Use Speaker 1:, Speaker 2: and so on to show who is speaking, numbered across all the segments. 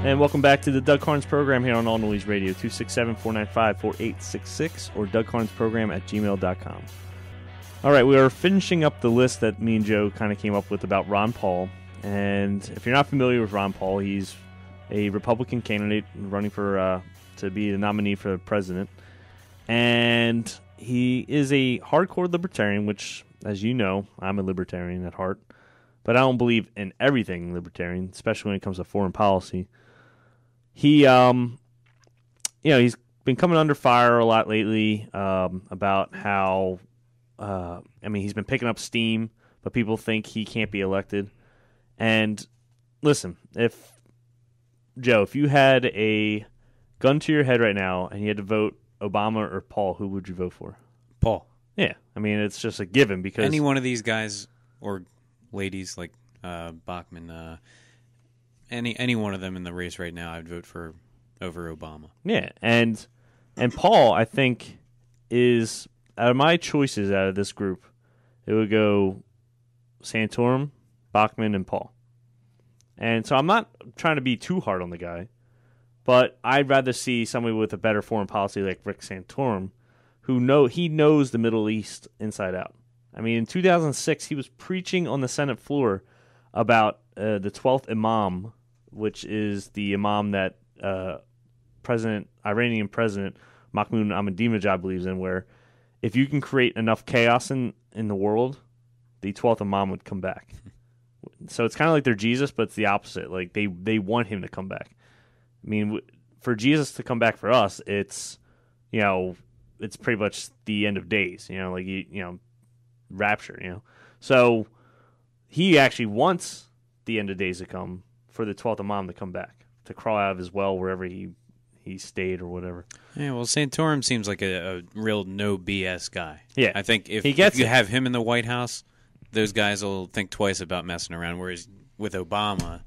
Speaker 1: And welcome back to the Doug Karns program here on All Noise Radio, 267-495-4866 or dougkarnsprogram@gmail.com. All right, we are finishing up the list that me and Joe kind of came up with about Ron Paul. And if you're not familiar with Ron Paul, he's a Republican candidate running for to be the nominee for president. And he is a hardcore libertarian, which, as you know, I'm a libertarian at heart. But I don't believe in everything libertarian, especially when it comes to foreign policy. He, he's been coming under fire a lot lately about how, he's been picking up steam, but people think he can't be elected. And listen, if you had a gun to your head right now and you had to vote Obama or Paul, who would you vote for?
Speaker 2: Paul.
Speaker 1: Yeah, I mean, it's just a given because
Speaker 2: any one of these guys or ladies like Bachmann, any one of them in the race right now, I'd vote for over Obama.
Speaker 1: Yeah, and Paul, I think, is out of my choices out of this group, it would go Santorum, Bachmann, and Paul. And so I'm not trying to be too hard on the guy, but I'd rather see somebody with a better foreign policy like Rick Santorum, who knows the Middle East inside out. I mean, in 2006, he was preaching on the Senate floor about the 12th Imam, which is the Imam that Iranian President Mahmoud Ahmadinejad believes in, where if you can create enough chaos in the world, the 12th Imam would come back. So it's kind of like they're Jesus, but it's the opposite. Like they want him to come back. I mean, for Jesus to come back for us, it's pretty much the end of days. Rapture. So he actually wants the end of days to come for the 12th Imam to come back, to crawl out of his well wherever he stayed or whatever.
Speaker 2: Yeah, well, Santorum seems like a real no BS guy.
Speaker 1: Yeah,
Speaker 2: I think if you have him in the White House, those guys will think twice about messing around. Whereas with Obama,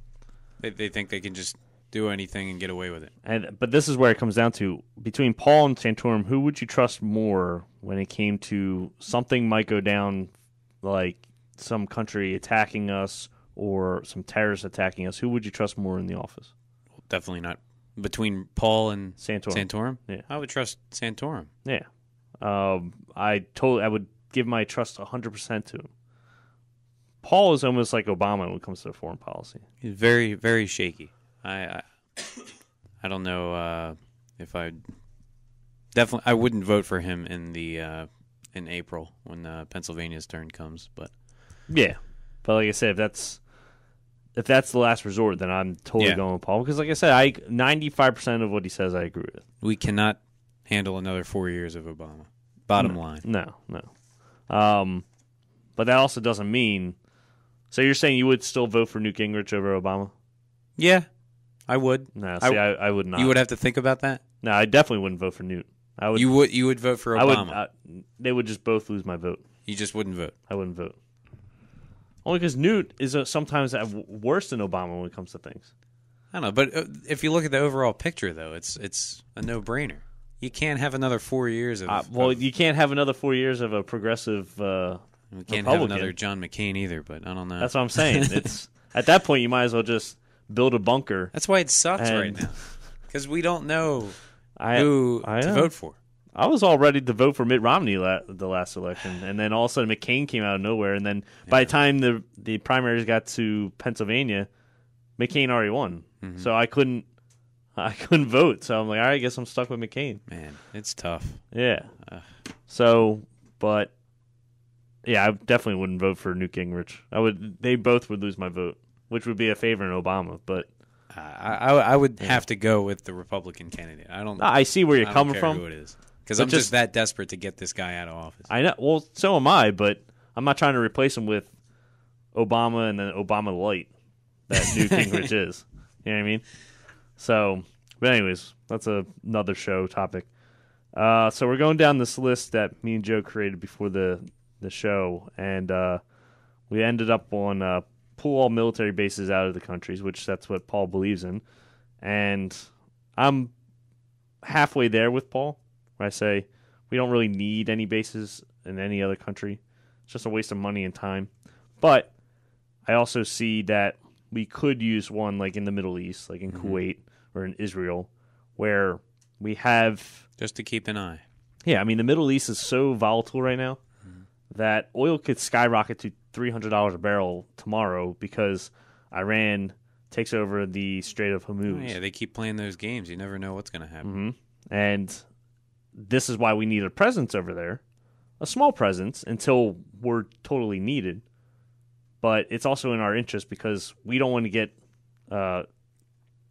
Speaker 2: they think they can just do anything and get away with it.
Speaker 1: But this is where it comes down to, between Paul and Santorum, who would you trust more when it came to something might go down, like some country attacking us or some terrorists attacking us? Who would you trust more in the office?
Speaker 2: Well, definitely not. Between Paul and Santorum?
Speaker 1: Yeah.
Speaker 2: I would trust Santorum.
Speaker 1: Yeah. I would give my trust 100% to him. Paul is almost like Obama when it comes to foreign policy.
Speaker 2: He's very, very shaky. I don't know if I wouldn't vote for him in April when Pennsylvania's turn comes. But
Speaker 1: yeah, but like I said, if that's the last resort, then I'm totally going with Paul, because like I said, 95% of what he says I agree with.
Speaker 2: We cannot handle another 4 years of Obama. Bottom line.
Speaker 1: No. But that also doesn't mean. So you're saying you would still vote for Newt Gingrich over Obama?
Speaker 2: Yeah, I would.
Speaker 1: No, see, I would not.
Speaker 2: You would have to think about that?
Speaker 1: No, I definitely wouldn't vote for Newt.
Speaker 2: You would vote for Obama?
Speaker 1: They would just both lose my vote.
Speaker 2: You just wouldn't vote?
Speaker 1: I wouldn't vote. Only because Newt is sometimes worse than Obama when it comes to things.
Speaker 2: I don't know, but if you look at the overall picture, though, it's a no-brainer. You can't have another 4 years of...
Speaker 1: you can't have another 4 years of a progressive
Speaker 2: we can't have another John McCain either, but I don't know.
Speaker 1: That's what I'm saying. It's at that point, you might as well just build a bunker.
Speaker 2: That's why it sucks right now, because we don't know who to vote for.
Speaker 1: I was all ready to vote for Mitt Romney the last election, and then all of a sudden McCain came out of nowhere, and then by the time the primaries got to Pennsylvania, McCain already won. Mm-hmm. So I couldn't vote. So I'm like, all right, I guess I'm stuck with McCain.
Speaker 2: Man, it's tough.
Speaker 1: Yeah. But yeah, I definitely wouldn't vote for Newt Gingrich. They both would lose my vote, which would be a favor in Obama. But
Speaker 2: I would have to go with the Republican candidate.
Speaker 1: I see where you're coming from.
Speaker 2: Who it is, because I'm just that desperate to get this guy out of office.
Speaker 1: I know. Well, so am I, but I'm not trying to replace him with Obama and then Obama light that Newt Gingrich is. You know what I mean? So, but anyways, that's another show topic. So we're going down this list that me and Joe created before the show, and we ended up on pull all military bases out of the countries, which that's what Paul believes in. And I'm halfway there with Paul. where I say we don't really need any bases in any other country. It's just a waste of money and time. But I also see that we could use one like in the Middle East, like in Kuwait or in Israel, where we have...
Speaker 2: Just to keep an eye.
Speaker 1: Yeah, I mean, the Middle East is so volatile right now that oil could skyrocket to $300 a barrel tomorrow because Iran takes over the Strait of Hormuz.
Speaker 2: Oh, yeah, they keep playing those games. You never know what's going to happen.
Speaker 1: And this is why we need a presence over there, a small presence until we're totally needed. But it's also in our interest because we don't want to get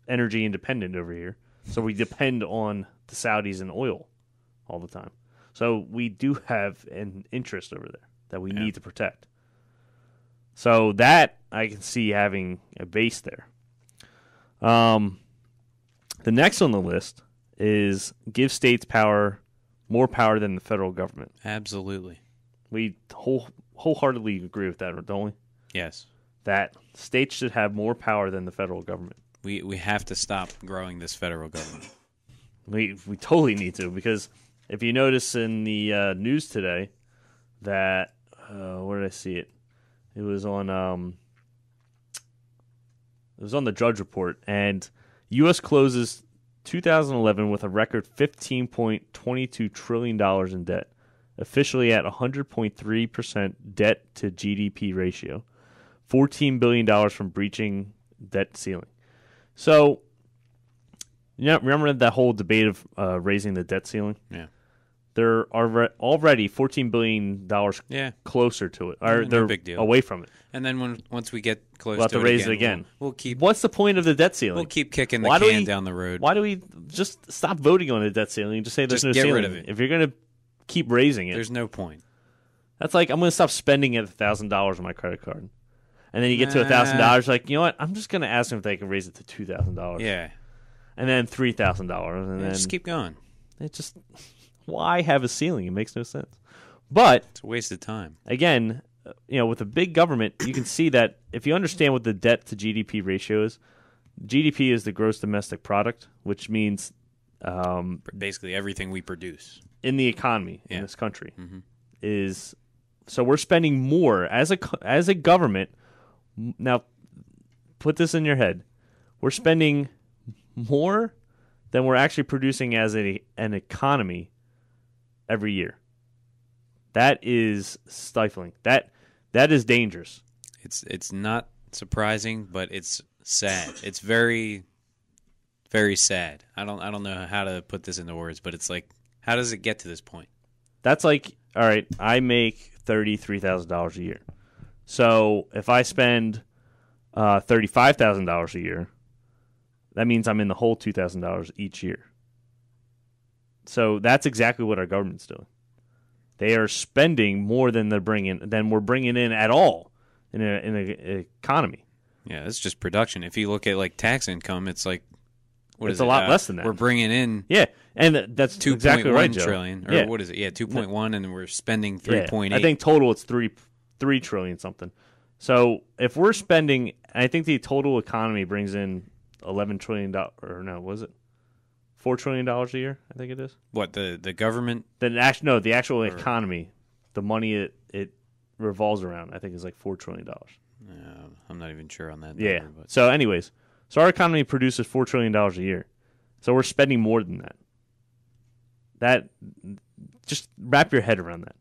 Speaker 1: energy independent over here. So we depend on the Saudis and oil all the time. So we do have an interest over there that we need to protect. So that I can see having a base there. The next on the list is give states more power than the federal government.
Speaker 2: Absolutely.
Speaker 1: We wholeheartedly agree with that, don't we?
Speaker 2: Yes.
Speaker 1: That states should have more power than the federal government.
Speaker 2: We have to stop growing this federal government.
Speaker 1: We totally need to, because if you notice in the news today that where did I see it? It was on the Drudge Report, and U.S. closes 2011 with a record $15.22 trillion in debt, officially at 100.3% debt to GDP ratio, $14 billion from breaching debt ceiling. So, remember that whole debate of raising the debt ceiling?
Speaker 2: Yeah.
Speaker 1: They're already $14 billion closer to it. Or they're
Speaker 2: big deal.
Speaker 1: away from it.
Speaker 2: And then once we get close
Speaker 1: We'll have to raise it again.
Speaker 2: We'll keep.
Speaker 1: What's the point of the debt ceiling?
Speaker 2: We'll keep kicking the can down the road.
Speaker 1: Why do we just stop voting on the debt ceiling and just say there's no
Speaker 2: get
Speaker 1: ceiling?
Speaker 2: rid of it.
Speaker 1: If you're going to keep raising it,
Speaker 2: There's no point.
Speaker 1: that's like I'm going to stop spending at $1,000 on my credit card, and then you get to $1,000, like, you know what? I'm just going to ask them if they can raise it to $2,000.
Speaker 2: Yeah.
Speaker 1: And then $3,000, and then
Speaker 2: Just keep going.
Speaker 1: it just why have a ceiling? It makes no sense. But
Speaker 2: It's a waste of time.
Speaker 1: again, with a big government, you can see that if you understand what the debt to GDP ratio is, GDP is the gross domestic product, which means
Speaker 2: Basically everything we produce.
Speaker 1: in the economy in this country is. So we're spending more as a government. Now, put this in your head: we're spending more than we're actually producing as an economy every year. That is stifling. That is dangerous.
Speaker 2: It's not surprising, but it's sad. It's very, very sad. I don't know how to put this into words, but it's like, how does it get to this point?
Speaker 1: That's like, all right, I make $33,000 a year. So if I spend $35,000 a year, that means I'm in the hole $2,000 each year. So that's exactly what our government's doing. They are spending more than we're bringing in at all in an economy.
Speaker 2: Yeah, it's just production. If you look at like tax income, it's like
Speaker 1: It's a lot less than that.
Speaker 2: We're bringing in
Speaker 1: and that's
Speaker 2: 2.1
Speaker 1: exactly right, Joe.
Speaker 2: trillion, or what is it? Yeah, 2.1, and we're spending 3.8.
Speaker 1: I think total it's 3 trillion something. So if we're spending, I think the total economy brings in $11 trillion, or no, was it $4 trillion a year? I think it is.
Speaker 2: What, the government?
Speaker 1: The actual economy, the money it revolves around, I think is like $4 trillion.
Speaker 2: I'm not even sure on that.
Speaker 1: Yeah.
Speaker 2: Number, but.
Speaker 1: So, anyways, our economy produces $4 trillion a year. So we're spending more than that. Just wrap your head around that.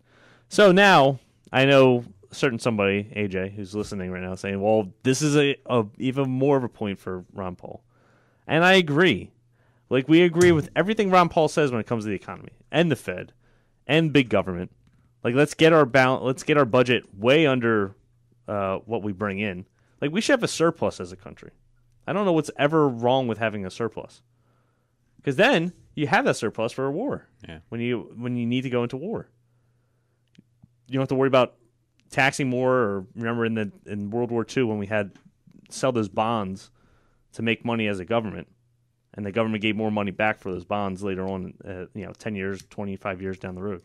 Speaker 1: So now I know somebody, AJ, who's listening right now, saying, "Well, this is a even more of a point for Ron Paul," and I agree. Like, we agree with everything Ron Paul says when it comes to the economy and the Fed and big government. Like, let's get our budget way under what we bring in. Like, we should have a surplus as a country. I don't know what's ever wrong with having a surplus, because then you have that surplus for a war.
Speaker 2: Yeah.
Speaker 1: When you need to go into war, you don't have to worry about taxing more. Or remember in World War II when we had sell those bonds to make money as a government, and the government gave more money back for those bonds later on. 10 years, 25 years down the road.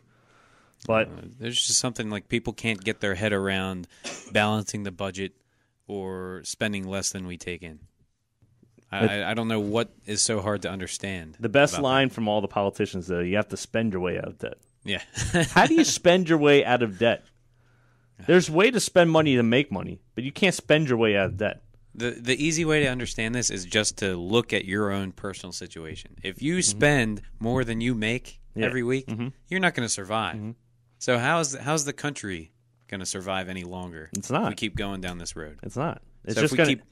Speaker 1: But
Speaker 2: there's just something like people can't get their head around balancing the budget or spending less than we take in. I don't know what is so hard to understand.
Speaker 1: The best
Speaker 2: about
Speaker 1: line from all the politicians, though, you have to spend your way out of debt.
Speaker 2: Yeah.
Speaker 1: How do you spend your way out of debt? There's a way to spend money to make money, but you can't spend your way out of debt.
Speaker 2: The easy way to understand this is just to look at your own personal situation. If you spend more than you make every week, you're not going to survive. So how's the country going to survive any longer?
Speaker 1: It's not.
Speaker 2: If we keep going down this road.
Speaker 1: It's not. It's
Speaker 2: So
Speaker 1: just
Speaker 2: if we
Speaker 1: going to
Speaker 2: keep-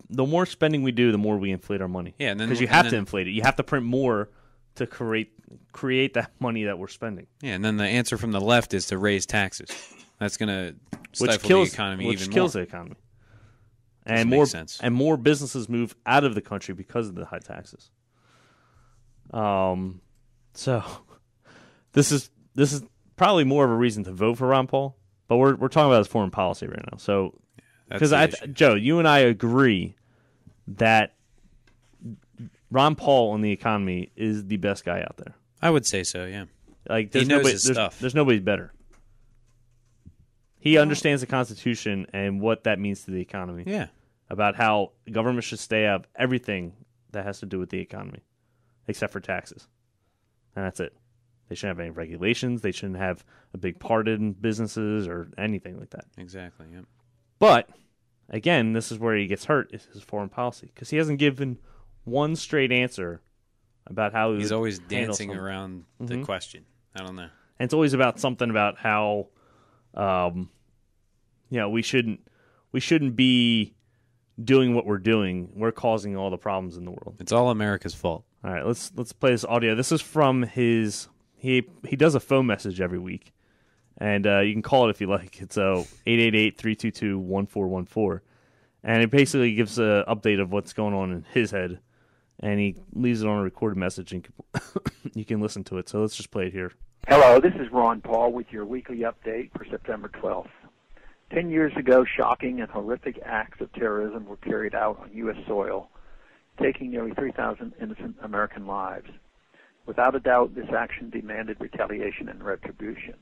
Speaker 1: the more spending we do, the more we inflate our money.
Speaker 2: Yeah,
Speaker 1: because you have to inflate it. You have to print more to create that money that we're spending.
Speaker 2: Yeah, and then the answer from the left is to raise taxes. That's going to
Speaker 1: Which
Speaker 2: stifle
Speaker 1: kills
Speaker 2: the economy
Speaker 1: which
Speaker 2: even
Speaker 1: kills
Speaker 2: more.
Speaker 1: the economy.
Speaker 2: Doesn't
Speaker 1: And
Speaker 2: make
Speaker 1: more
Speaker 2: sense.
Speaker 1: and more businesses move out of the country because of the high taxes. So this is probably more of a reason to vote for Ron Paul, but we're talking about his foreign policy right now. So
Speaker 2: That's
Speaker 1: because
Speaker 2: the issue.
Speaker 1: Joe, you and I agree that Ron Paul on the economy is the best guy out there.
Speaker 2: I would say so, yeah.
Speaker 1: Like
Speaker 2: He
Speaker 1: there's
Speaker 2: knows
Speaker 1: nobody,
Speaker 2: his
Speaker 1: there's,
Speaker 2: stuff.
Speaker 1: there's nobody better. He understands the Constitution and what that means to the economy.
Speaker 2: Yeah.
Speaker 1: About how government should stay out of everything that has to do with the economy, except for taxes. And that's it. They shouldn't have any regulations. They shouldn't have a big part in businesses or anything like that.
Speaker 2: Exactly, yeah.
Speaker 1: But, again, this is where he gets hurt, is his foreign policy. Because he hasn't given one straight answer about how
Speaker 2: He's
Speaker 1: would
Speaker 2: always
Speaker 1: handle
Speaker 2: dancing
Speaker 1: something.
Speaker 2: around the question. I don't know.
Speaker 1: And it's always about something about how, we shouldn't be doing what we're doing. We're causing all the problems in the world.
Speaker 2: It's all America's fault.
Speaker 1: All right, let's play this audio. This is from his. He does a phone message every week, and you can call it if you like. It's 888-322-1414, and it basically gives an update of what's going on in his head, and he leaves it on a recorded message, and you can listen to it. So let's just play it here.
Speaker 3: Hello, this is Ron Paul with your weekly update for September 12th. 10 years ago, shocking and horrific acts of terrorism were carried out on U.S. soil, taking nearly 3,000 innocent American lives. Without a doubt, this action demanded retaliation and retribution.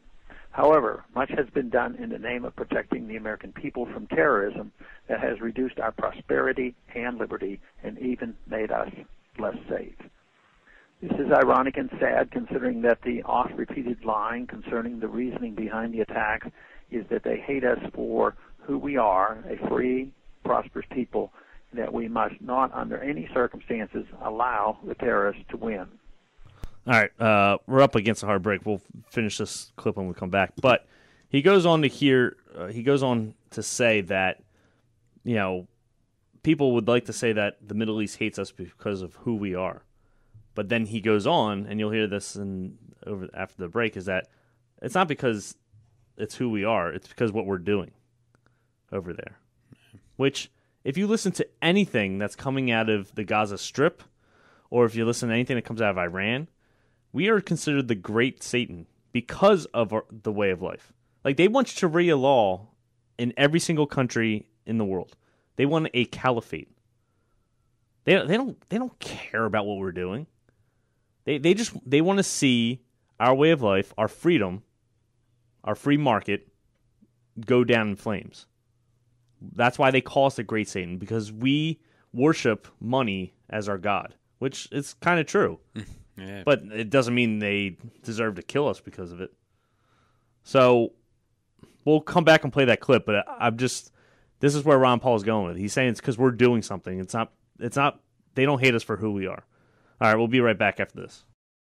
Speaker 3: However, much has been done in the name of protecting the American people from terrorism that has reduced our prosperity and liberty and even made us less safe. This is ironic and sad, considering that the oft-repeated line concerning the reasoning behind the attacks is that they hate us for who we are, a free, prosperous people, and that we must not, under any circumstances, allow the terrorists to win.
Speaker 1: All right, we're up against a hard break. We'll finish this clip when we come back. But he goes on to say that, people would like to say that the Middle East hates us because of who we are. But then he goes on, and you'll hear this after the break, is that it's not because it's who we are, it's because what we're doing over there. Which, if you listen to anything that's coming out of the Gaza Strip, or if you listen to anything that comes out of Iran, we are considered the great Satan because of the way of life. Like, they want Sharia law in every single country in the world. They want a caliphate. They don't care about what we're doing. They want to see our way of life, our freedom, our free market go down in flames. That's why they call us the great Satan, because we worship money as our god, which is kind of true.
Speaker 2: Yeah.
Speaker 1: But it doesn't mean they deserve to kill us because of it. So we'll come back and play that clip, but this is where Ron Paul is going with it. He's saying it's because we're doing something. It's not they don't hate us for who we are. All right, we'll be right back after this.